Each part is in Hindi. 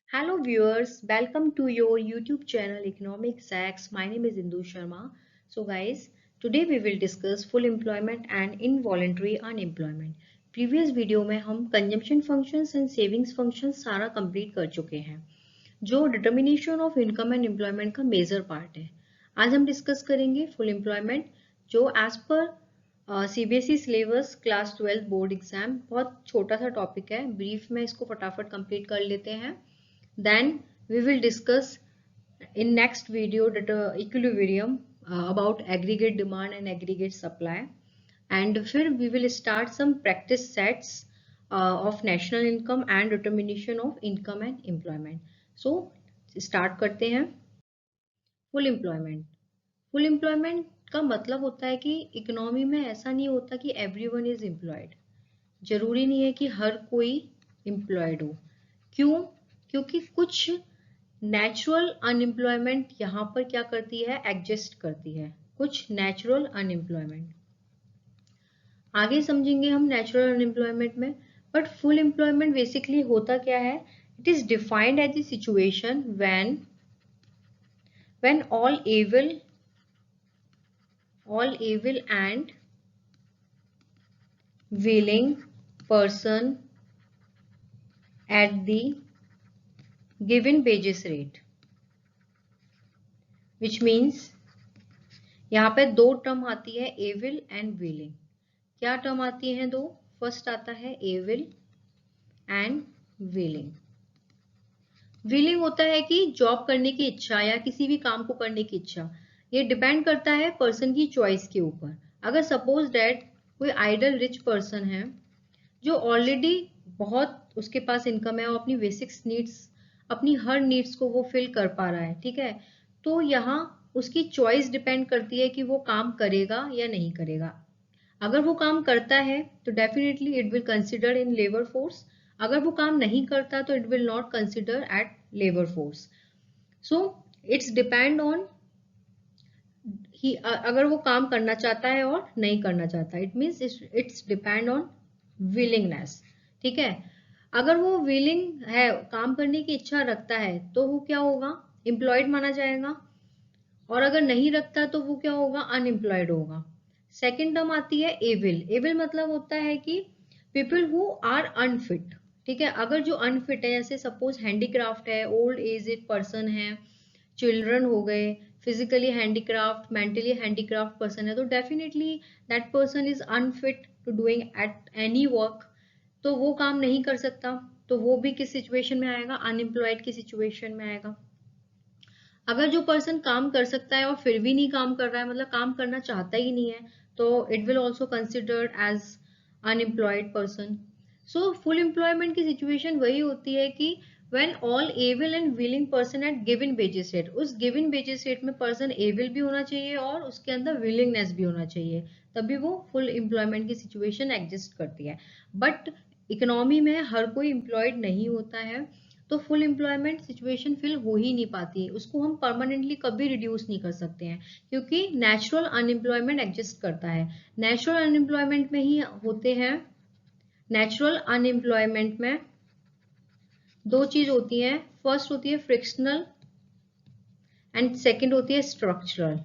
Hello viewers, welcome to your YouTube channel Economic Hacks. My name is Indu Sharma. So guys, today we will discuss full employment and involuntary unemployment. Previous video में हम consumption functions and savings functions सारा complete कर चुके हैं, जो determination of income and employment का major part है. आज हम discuss करेंगे full employment, जो as per CBSE syllabus class 12 board exam बहुत छोटा सा टॉपिक है. ब्रीफ में इसको फटाफट कंप्लीट कर लेते हैं. Then we will discuss in next video that equilibrium about aggregate demand and aggregate supply, and फिर we will start some practice sets of national income and determination of income and employment. So start करते हैं. Full employment. Full employment का मतलब होता है कि इकोनॉमी में ऐसा नहीं होता कि everyone is employed. जरूरी नहीं है कि हर कोई एम्प्लॉयड हो. क्यों? क्योंकि कुछ नेचुरल अनएम्प्लॉयमेंट यहाँ पर क्या करती है, एडजस्ट करती है. कुछ नेचुरल अनएम्प्लॉयमेंट आगे समझेंगे हम नेचुरल अनएम्प्लॉयमेंट में. बट फुल एम्प्लॉयमेंट बेसिकली होता क्या है? It is defined as the situation when all able and willing person at the given wages rate, which means यहाँ पे दो टर्म आती है, एविल एंड विलिंग. क्या टर्म आती है दो? फर्स्ट आता है एविल एंड विलिंग. विलिंग होता है कि जॉब करने की इच्छा या किसी भी काम को करने की इच्छा. ये डिपेंड करता है पर्सन की चॉइस के ऊपर. अगर सपोज दैट कोई आइडल रिच पर्सन है जो ऑलरेडी बहुत उसके पास इनकम है और अपनी बेसिक्स नीड्स, अपनी हर नीड्स को वो फिल कर पा रहा है, ठीक है, तो यहाँ उसकी चॉइस डिपेंड करती है कि वो काम करेगा या नहीं करेगा. अगर वो काम करता है तो definitely it will consider in labour force. अगर वो काम नहीं करता तो it will not consider at labour force. So it's depend on ही अगर वो काम करना चाहता है और नहीं करना चाहता. It means it's depend on willingness. ठीक है. अगर वो विलिंग है, काम करने की इच्छा रखता है, तो वो क्या होगा? एम्प्लॉयड माना जाएगा. और अगर नहीं रखता तो वो क्या होगा? अनएम्प्लॉयड होगा. सेकेंड टर्म आती है एविल. एविल मतलब होता है कि पीपल हु आर अनफिट. ठीक है. अगर जो अनफिट है, जैसे सपोज हैंडीक्राफ्ट है, ओल्ड एज पर्सन है, चिल्ड्रन हो गए, physically handicraft, mentally handicraft person है, तो definitely that person is unfit to doing at any work. तो वो काम नहीं कर सकता. तो वो भी किस सिचुएशन में आएगा? अनएम्प्लॉयड की सिचुएशन में आएगा. अगर जो पर्सन काम कर सकता है और फिर भी नहीं काम कर रहा है, मतलब काम करना चाहता ही नहीं है, तो it will also considered as unemployed person. So full employment की सिचुएशन वही होती है कि when all able and willing person at given wages rate. उस given wages rate में पर्सन able भी होना चाहिए और उसके अंदर willingness भी होना चाहिए, तभी वो full employment की सिचुएशन एग्जिस्ट करती है. बट इकोनॉमी में हर कोई एम्प्लॉयड नहीं होता है, तो फुल एम्प्लॉयमेंट सिचुएशन फिल हो ही नहीं पाती है. उसको हम परमानेंटली कभी रिड्यूस नहीं कर सकते हैं, क्योंकि नेचुरल अनएम्प्लॉयमेंट एग्जिस्ट करता है. नेचुरल अनएम्प्लॉयमेंट में ही होते हैं. नेचुरल अनएम्प्लॉयमेंट में दो चीज होती है. फर्स्ट होती है फ्रिक्शनल एंड सेकंड होती है structural.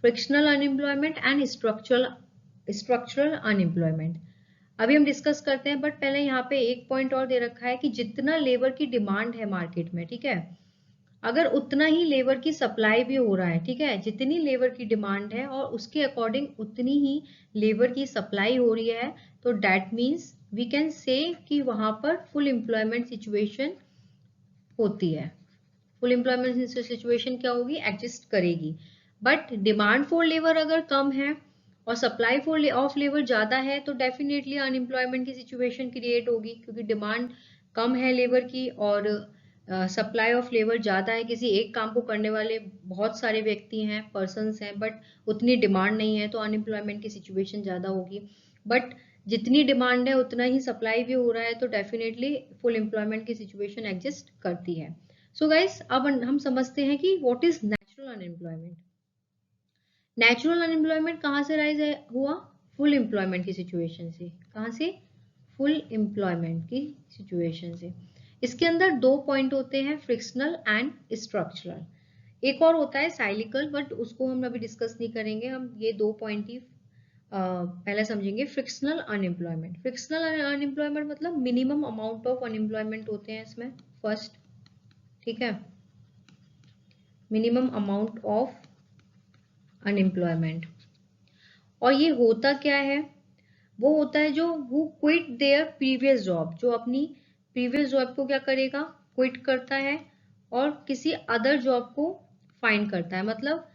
Frictional unemployment and structural unemployment अभी हम डिस्कस करते हैं. बट पहले यहाँ पे एक पॉइंट और दे रखा है कि जितना लेबर की डिमांड है मार्केट में, ठीक है, अगर उतना ही लेबर की सप्लाई भी हो रहा है, ठीक है, जितनी लेबर की डिमांड है और उसके अकॉर्डिंग उतनी ही लेबर की सप्लाई हो रही है, तो that means we can say कि वहां पर फुल एम्प्लॉयमेंट सिचुएशन होती है. फुल एम्प्लॉयमेंट सिचुएशन क्या होगी? एग्जिस्ट करेगी. बट डिमांड फॉर लेबर अगर कम है और सप्लाई फॉर ऑफ लेबर ज्यादा है, तो डेफिनेटली अनएम्प्लॉयमेंट की सिचुएशन क्रिएट होगी, क्योंकि डिमांड कम है लेबर की और सप्लाई ऑफ लेबर ज्यादा है. किसी एक काम को करने वाले बहुत सारे व्यक्ति हैं, पर्सन्स हैं, बट उतनी डिमांड नहीं है, तो अनएम्प्लॉयमेंट की सिचुएशन ज्यादा होगी. बट जितनी डिमांड है उतना ही सप्लाई भी हो रहा है, तो डेफिनेटली फुल एम्प्लॉयमेंट की सिचुएशन एग्जिस्ट करती है. सो गाइस, अब हम समझते हैं कि what is natural unemployment. Natural unemployment कहाँ से राइज हुआ? फुल एम्प्लॉयमेंट की सिचुएशन से. कहाँ से? फुल एम्प्लॉयमेंट की सिचुएशन से. इसके अंदर दो पॉइंट होते हैं, फ्रिक्शनल एंड स्ट्रक्चरल। एक और होता है साइक्लिकल, बट उसको हम अभी डिस्कस नहीं करेंगे, हम ये दो पॉइंट ही पहले समझेंगे। फ्रिक्शनल अनएम्प्लॉयमेंट, फ्रिक्शनल अनएम्प्लॉयमेंट मतलब मिनिमम अमाउंट ऑफ अनएम्प्लॉयमेंट होते हैं इसमें फर्स्ट, ठीक है, मिनिमम अमाउंट ऑफ अनएम्प्लॉयमेंट। और ये होता क्या है, वो होता है जो वो क्विट देयर प्रीवियस जॉब, जो अपनी प्रीवियस जॉब को क्या करेगा, क्विट करता है और किसी अदर जॉब को फाइंड करता है। मतलब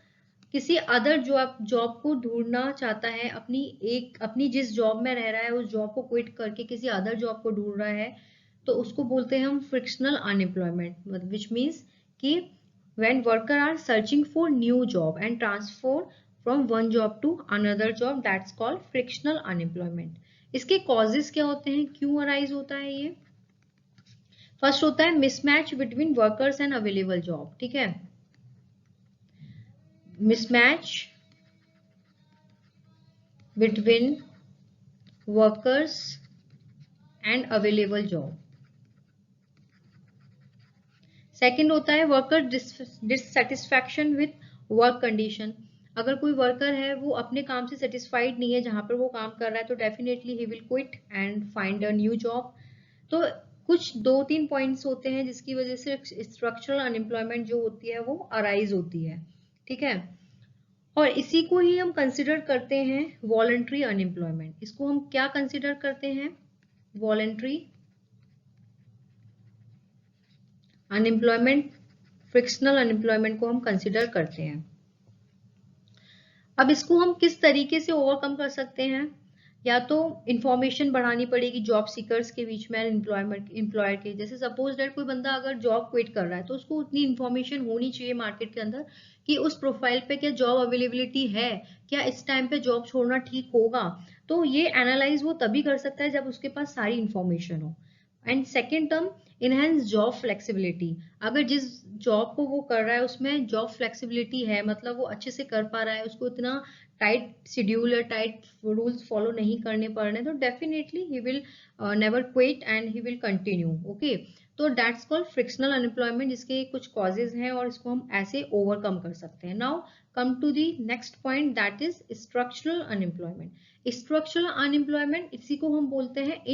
किसी अदर जॉब को ढूंढना चाहता है, अपनी जिस जॉब में रह रहा है उस जॉब को क्विट करके किसी अदर जॉब को ढूंढ रहा है, तो उसको बोलते हैं हम फ्रिक्शनल अनएम्प्लॉयमेंट, विच मीन्स कि when worker are searching for new job and transfer from one job to another job, that's called frictional unemployment। इसके causes क्या होते हैं, क्यों अराइज होता है ये? फर्स्ट होता है mismatch between workers and available job, ठीक है, mismatch between workers and available job. Second होता है worker dissatisfaction with work condition. अगर कोई वर्कर है वो अपने काम से सेटिस्फाइड नहीं है जहां पर वो काम कर रहा है, तो definitely he will quit and find a new job. तो कुछ दो तीन पॉइंट्स होते हैं जिसकी वजह से स्ट्रक्चरल अनएम्प्लॉयमेंट जो होती है वो अराइज होती है, ठीक है। और इसी को ही हम कंसिडर करते हैं वॉलंटरी अनएम्प्लॉयमेंट। इसको हम क्या कंसिडर करते हैं, वॉलंटरी अनएम्प्लॉयमेंट, फ्रिक्शनल अनएम्प्लॉयमेंट को हम कंसिडर करते हैं। अब इसको हम किस तरीके से ओवरकम कर सकते हैं, या तो इंफॉर्मेशन बढ़ानी पड़ेगी जॉब सीकर्स के बीच में, एम्प्लॉयर के। जैसे सपोज दैट कोई बंदा अगर जॉब क्विट कर रहा है तो उसको उतनी इंफॉर्मेशन होनी चाहिए मार्केट के अंदर कि उस प्रोफाइल पे क्या जॉब अवेलेबिलिटी है, क्या इस टाइम पे जॉब छोड़ना ठीक होगा। तो ये एनालाइज वो तभी कर सकता है जब उसके पास सारी इंफॉर्मेशन हो। And second term, enhance job flexibility. अगर जिस जॉब को वो कर रहा है उसमें जॉब फ्लेक्सिबिलिटी है, मतलब वो अच्छे से कर पा रहा है, उसको इतना टाइट शेड्यूल या टाइट रूल्स फॉलो नहीं करने पड़ रहे, तो definitely he will never quit and he will continue, okay. तो दैट्स कॉल्ड फ्रिक्शनल अनएम्प्लॉयमेंट, जिसके कुछ कॉजेज हैं और इसको हम ऐसे ओवरकम कर सकते हैं। Now come to the next point, that is structural unemployment. Structural unemployment इसी को हम बोलते हैं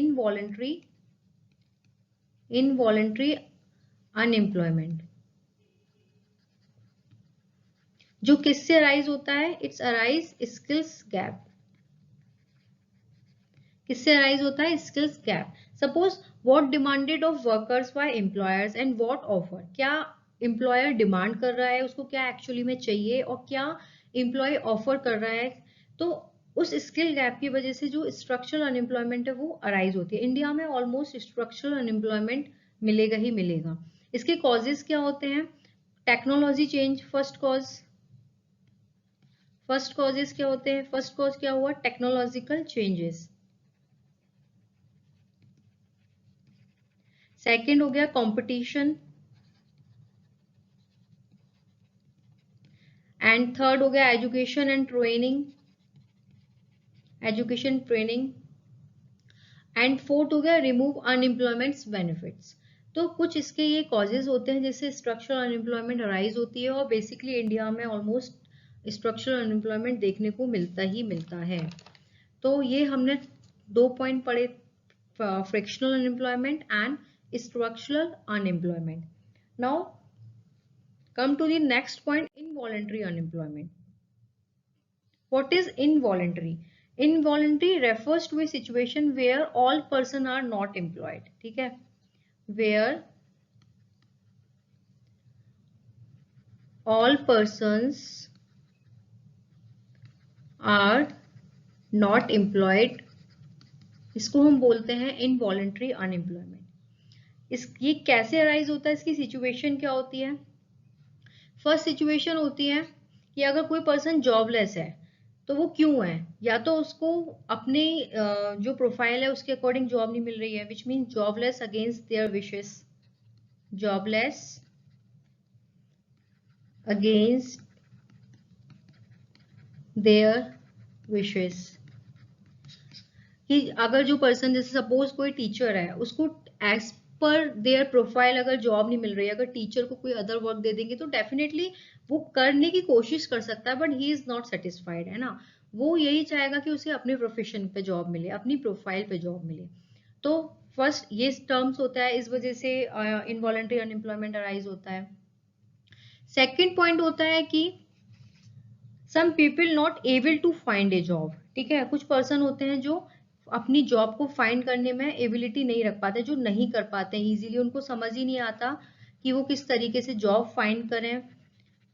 इनवॉलंटरी अनएम्प्लॉयमेंट, जो किससे अराइज होता है, इट्स अराइज स्किल्स गैप। किससे अराइज होता है, skills gap. Suppose what demanded of workers by employers and what offer, क्या एम्प्लॉयर डिमांड कर रहा है, उसको क्या एक्चुअली में चाहिए और क्या एम्प्लॉय ऑफर कर रहा है। तो उस स्किल गैप की वजह से जो स्ट्रक्चरल अनएम्प्लॉयमेंट है वो अराइज होती है। इंडिया में ऑलमोस्ट स्ट्रक्चरल अनएम्प्लॉयमेंट मिलेगा ही मिलेगा। इसके कॉजेज क्या होते हैं, टेक्नोलॉजी चेंज, फर्स्ट कॉजेज क्या होते हैं, फर्स्ट कॉज क्या हुआ, टेक्नोलॉजिकल चेंजेस। सेकेंड हो गया कंपटीशन, एंड थर्ड हो गया education and training, and fourth हो गया रिमूव अनएम्प्लॉयमेंट बेनिफिट्स। तो कुछ इसके ये कॉजेज होते हैं जिससे स्ट्रक्चरल अनएम्प्लॉयमेंट अराइज होती है, और बेसिकली इंडिया में ऑलमोस्ट स्ट्रक्चरल अनएम्प्लॉयमेंट देखने को मिलता है। तो ये हमने दो पॉइंट पढ़े, frictional unemployment and structural unemployment. Now come to the next point, involuntary unemployment. What is involuntary? Involuntary refers to a situation where all person are not employed, ठीक है, where all persons are not employed, इसको हम बोलते हैं involuntary unemployment। ये कैसे अराइज होता है, इसकी सिचुएशन क्या होती है। फर्स्ट सिचुएशन होती है कि अगर कोई पर्सन जॉबलेस है, तो वो क्यों है, या तो उसको अपने जो प्रोफाइल है उसके अकॉर्डिंग जॉब नहीं मिल रही है, which mean jobless against their wishes, jobless against their wishes. कि अगर जो पर्सन, जैसे सपोज कोई टीचर है, उसको पर देयर प्रोफाइल अगर जॉब नहीं मिल रही है, अगर टीचर को कोई अदर वर्क दे देंगे तो डेफिनेटली वो करने की कोशिश कर सकता है, but he is not satisfied, है ना। वो यही चाहेगा कि उसे अपने प्रोफेशन पे जॉब मिले, अपनी प्रोफाइल पे जॉब मिले। तो फर्स्ट ये टर्म्स होता है, इस वजह से इनवॉलंटरी अनएम्प्लॉयमेंट अराइज होता है। सेकेंड पॉइंट होता है कि some people not able to find a job. ठीक है, कुछ पर्सन होते हैं जो अपनी जॉब को फाइंड करने में एबिलिटी नहीं रख पाते, जो नहीं कर पाते हैं इजीली, उनको समझ ही नहीं आता कि वो किस तरीके से जॉब फाइंड करें।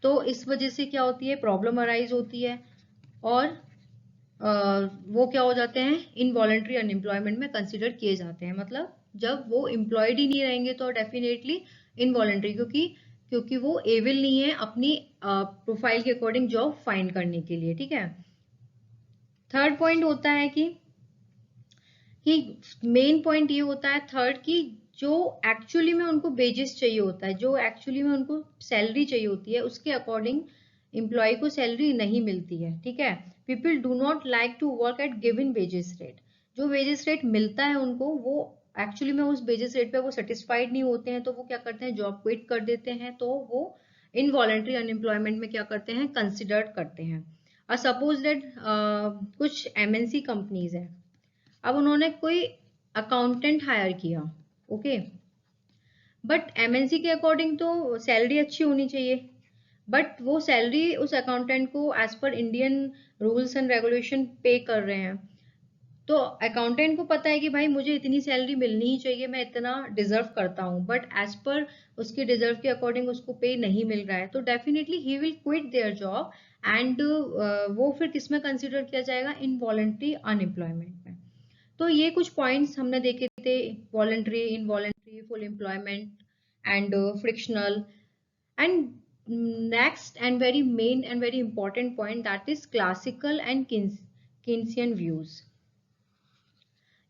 तो इस वजह से क्या होती है, प्रॉब्लम अराइज होती है और वो क्या हो जाते हैं, इनवॉलंटरी अनएम्प्लॉयमेंट में कंसिडर किए जाते हैं। मतलब जब वो एम्प्लॉयड ही नहीं रहेंगे तो डेफिनेटली इनवॉलंटरी, क्योंकि वो एबल नहीं है अपनी प्रोफाइल के अकॉर्डिंग जॉब फाइंड करने के लिए। ठीक है, थर्ड पॉइंट होता है कि मेन पॉइंट ये होता है थर्ड कि जो एक्चुअली में उनको वेजेस चाहिए होता है, जो एक्चुअली में उनको सैलरी चाहिए होती है, उसके अकॉर्डिंग एम्प्लॉय को सैलरी नहीं मिलती है। ठीक है, people do not like to work at given wages rate. जो वेजेस रेट मिलता है उनको, वो एक्चुअली में उस वेजेस रेट पे वो सेटिस्फाइड नहीं होते हैं, तो वो क्या करते हैं, जॉब क्विट कर देते हैं। तो वो इनवॉलंटरी अनएम्प्लॉयमेंट में क्या करते हैं, कंसिडर करते हैं। सपोज दैट कुछ एमएनसी कंपनीज है, अब उन्होंने कोई अकाउंटेंट हायर किया, ओके, बट एमएनसी के अकॉर्डिंग तो सैलरी अच्छी होनी चाहिए, बट वो सैलरी उस अकाउंटेंट को as per Indian rules and regulation पे कर रहे हैं। तो अकाउंटेंट को पता है कि भाई मुझे इतनी सैलरी मिलनी ही चाहिए, मैं इतना डिजर्व करता हूँ, बट एज पर उसके डिजर्व के अकॉर्डिंग उसको पे नहीं मिल रहा है, तो definitely he will quit their job and वो फिर किसमें कंसिडर किया जाएगा, इनवॉलंटरी अनएम्प्लॉयमेंट में। तो ये कुछ पॉइंट्स हमने देखे थे, voluntary, involuntary, full employment and frictional. And next and very main and very important point, that is classical and Keynesian views.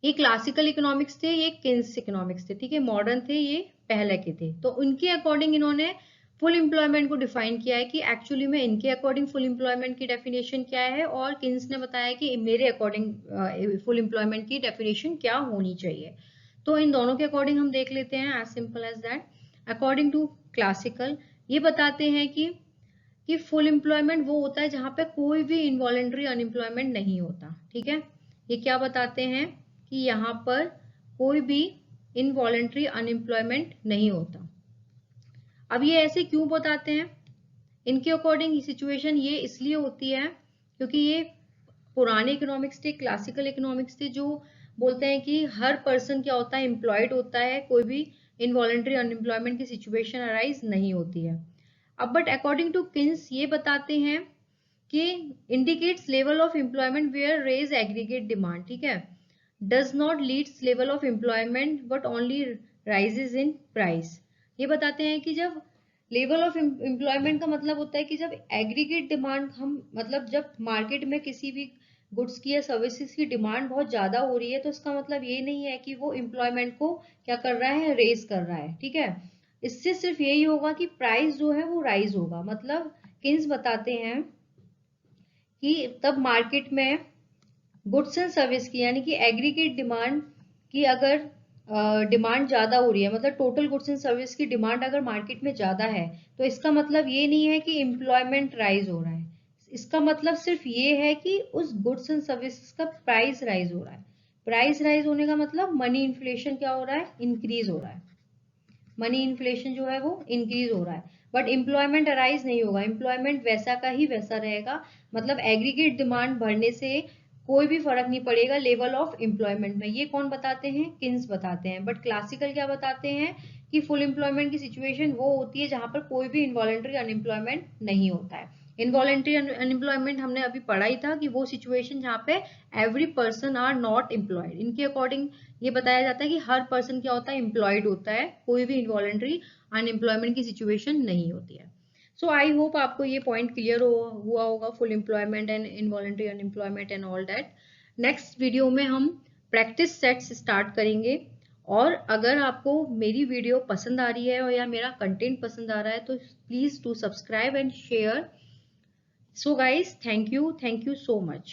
ये क्लासिकल इकोनॉमिक्स थे, ये किन्स इकोनॉमिक्स थे। ठीक है, मॉडर्न थे, ये पहले के थे। तो उनके अकॉर्डिंग इन्होंने फुल एम्प्लॉयमेंट को डिफाइन किया है कि एक्चुअली में इनके अकॉर्डिंग फुल एम्प्लॉयमेंट की डेफिनेशन क्या है, और किन्स ने बताया कि मेरे अकॉर्डिंग फुल एम्प्लॉयमेंट की डेफिनेशन क्या होनी चाहिए। तो इन दोनों के अकॉर्डिंग हम देख लेते हैं, as simple as that. According to classical, ये बताते हैं कि फुल एम्प्लॉयमेंट वो होता है जहां पे कोई भी इनवॉलेंट्री अनएम्प्लॉयमेंट नहीं होता। ठीक है, ये क्या बताते हैं कि यहाँ पर कोई भी इनवॉलेंट्री अनएम्प्लॉयमेंट नहीं होता। अब ये ऐसे क्यों बताते हैं, इनके अकॉर्डिंग सिचुएशन ये इसलिए होती है क्योंकि ये पुराने इकोनॉमिक्स थे, क्लासिकल इकोनॉमिक्स थे, जो बोलते हैं कि हर पर्सन क्या होता है, एम्प्लॉयड होता है, कोई भी इनवॉलेंट्री अनएम्प्लॉयमेंट की सिचुएशन अराइज नहीं होती है। अब बट अकॉर्डिंग टू किन्स ये बताते हैं कि indicates level of employment where raise aggregate demand. ठीक है, does not leads level of employment but only raises in price. ये बताते हैं कि जब लेवल ऑफ एम्प्लॉयमेंट का मतलब होता है कि जब एग्रीगेट डिमांड, हम मतलब जब मार्केट में किसी भी गुड्स की या सर्विसेज की डिमांड बहुत ज्यादा हो रही है, तो इसका मतलब ये नहीं है कि वो एम्प्लॉयमेंट को क्या कर रहा है, रेज कर रहा है। ठीक है, इससे सिर्फ यही होगा कि प्राइस जो है वो राइज होगा। मतलब किन्स बताते हैं कि तब मार्केट में गुड्स एंड सर्विस की, यानी कि एग्रीगेट डिमांड की अगर डिमांड ज्यादा हो रही है, मतलब टोटल गुड्स एंड सर्विस की डिमांड अगर मार्केट में ज्यादा है, तो इसका मतलब ये नहीं है कि एम्प्लॉयमेंट राइज हो रहा है। इसका मतलब सिर्फ ये है कि उस गुड्स एंड सर्विसेज का प्राइस राइज हो रहा है। प्राइस राइज होने का मतलब मनी इन्फ्लेशन क्या हो रहा है, इंक्रीज हो रहा है। मनी इन्फ्लेशन जो है वो इंक्रीज हो रहा है, बट एम्प्लॉयमेंट अराइज नहीं होगा, एम्प्लॉयमेंट वैसा का ही वैसा रहेगा। मतलब एग्रीगेट डिमांड बढ़ने से कोई भी फर्क नहीं पड़ेगा लेवल ऑफ एम्प्लॉयमेंट में। ये कौन बताते हैं, किन्स बताते हैं। बट क्लासिकल क्या बताते हैं कि फुल एम्प्लॉयमेंट की सिचुएशन वो होती है जहां पर कोई भी इनवॉलेंट्री अनएम्प्लॉयमेंट नहीं होता है। इनवॉलेंट्री अनएम्प्लॉयमेंट हमने अभी पढ़ा ही था कि वो सिचुएशन जहां पे every person are not employed. इनके अकॉर्डिंग ये बताया जाता है कि हर पर्सन क्या होता है, एम्प्लॉयड होता है, कोई भी इनवॉलेंट्री अनएम्प्लॉयमेंट की सिचुएशन नहीं होती है। सो आई होप आपको ये पॉइंट क्लियर हुआ होगा, full employment and involuntary unemployment and all that. Next video में हम प्रैक्टिस सेट्स स्टार्ट करेंगे। और अगर आपको मेरी वीडियो पसंद आ रही है और या मेरा कंटेंट पसंद आ रहा है, तो please to subscribe and share. So guys, thank you so much.